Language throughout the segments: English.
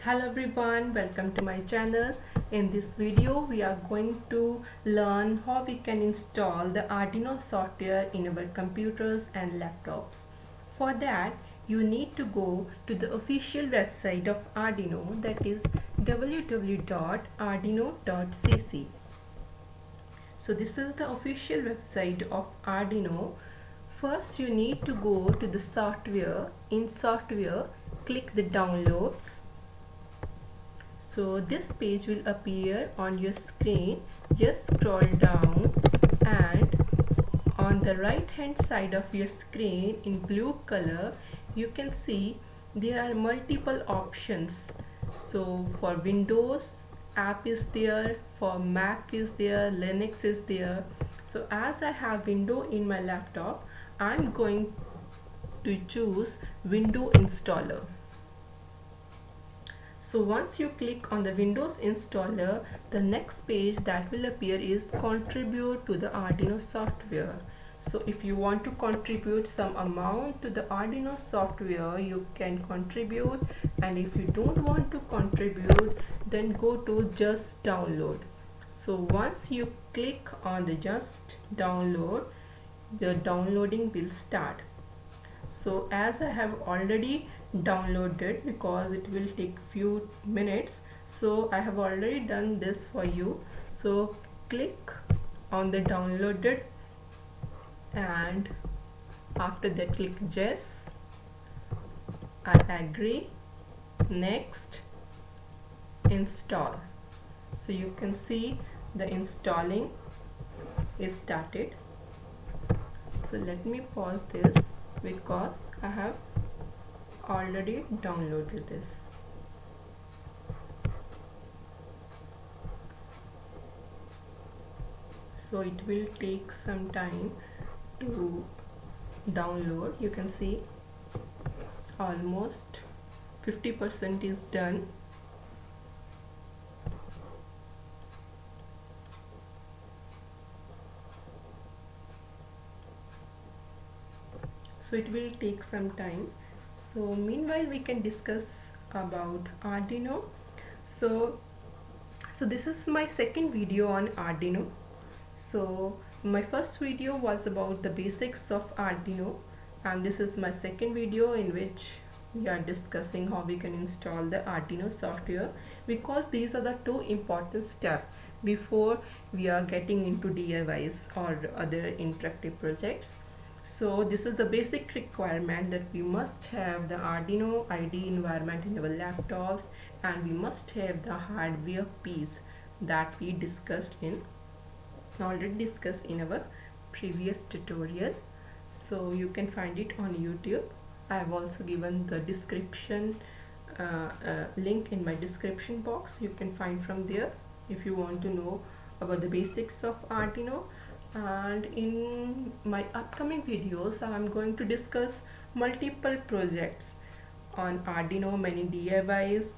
Hello everyone, welcome to my channel. In this video we are going to learn how we can install the Arduino software in our computers and laptops. For that you need to go to the official website of Arduino, that is www.arduino.cc. So this is the official website of Arduino. First you need to go to the software. In software click the downloads. So this page will appear on your screen. Just scroll down and on the right hand side of your screen in blue color you can see there are multiple options. So for Windows app is there, for Mac is there, Linux is there. So as I have Windows in my laptop, I'm going to choose Windows installer. So once you click on the Windows installer, the next page that will appear is contribute to the Arduino software. So if you want to contribute some amount to the Arduino software, you can contribute, and if you don't want to contribute, then go to just download. So once you click on the just download, the downloading will start. So as I have already downloaded, because it will take few minutes, so I have already done this for you. So click on the downloaded and after that click yes, I agree, next, install. So you can see the installing is started. So let me pause this because I have already downloaded this. So it will take some time to download. You can see almost 50% is done. So it will take some time. So meanwhile we can discuss about Arduino. So this is my second video on Arduino. So my first video was about the basics of Arduino, and this is my second video in which we are discussing how we can install the Arduino software, because these are the two important steps before we are getting into DIYs or other interactive projects. So this is the basic requirement, that we must have the Arduino IDE environment in our laptops, and we must have the hardware piece that we already discussed in our previous tutorial. So you can find it on YouTube. I have also given the description link in my description box. You can find from there if you want to know about the basics of Arduino. And in my upcoming videos I am going to discuss multiple projects on Arduino, many DIYs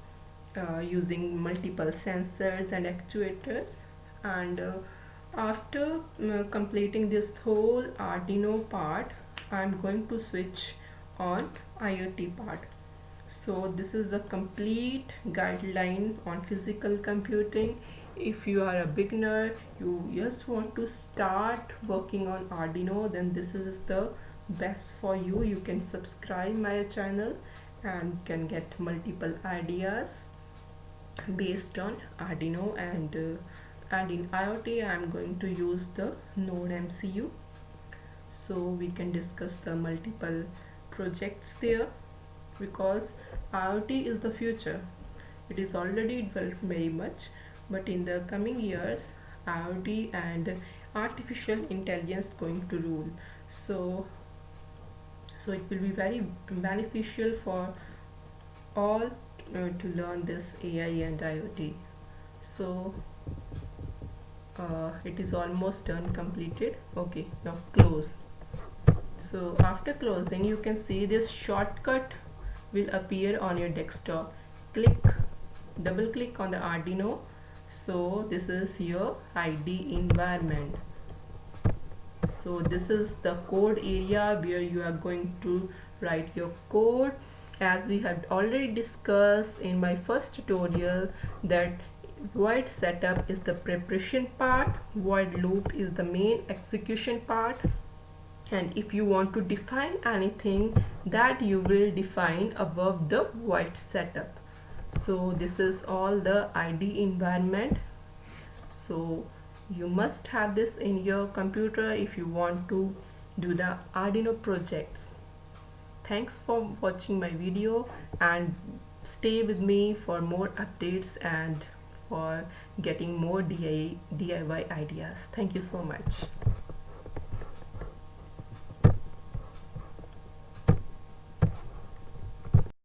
using multiple sensors and actuators. And after completing this whole Arduino part, I am going to switch on IoT part. So this is a complete guideline on physical computing. If you are a beginner, you just want to start working on Arduino, then this is the best for you. You can subscribe my channel and can get multiple ideas based on Arduino. And in IoT I am going to use the Node MCU, so we can discuss the multiple projects there, because IoT is the future. It is already developed very much, but in the coming years IoT and artificial intelligence going to rule. So it will be very beneficial for all to learn this AI and IoT. So it is almost done, completed. Okay, now close. So after closing, you can see this shortcut will appear on your desktop. Double click on the Arduino. So this is your IDE environment. So this is the code area where you are going to write your code. as we have already discussed in my first tutorial, that void setup is the preparation part, void loop is the main execution part, and if you want to define anything, that you will define above the void setup. So this is all the IDE environment. So you must have this in your computer if you want to do the Arduino projects. Thanks for watching my video, and stay with me for more updates and for getting more DIY ideas. Thank you so much.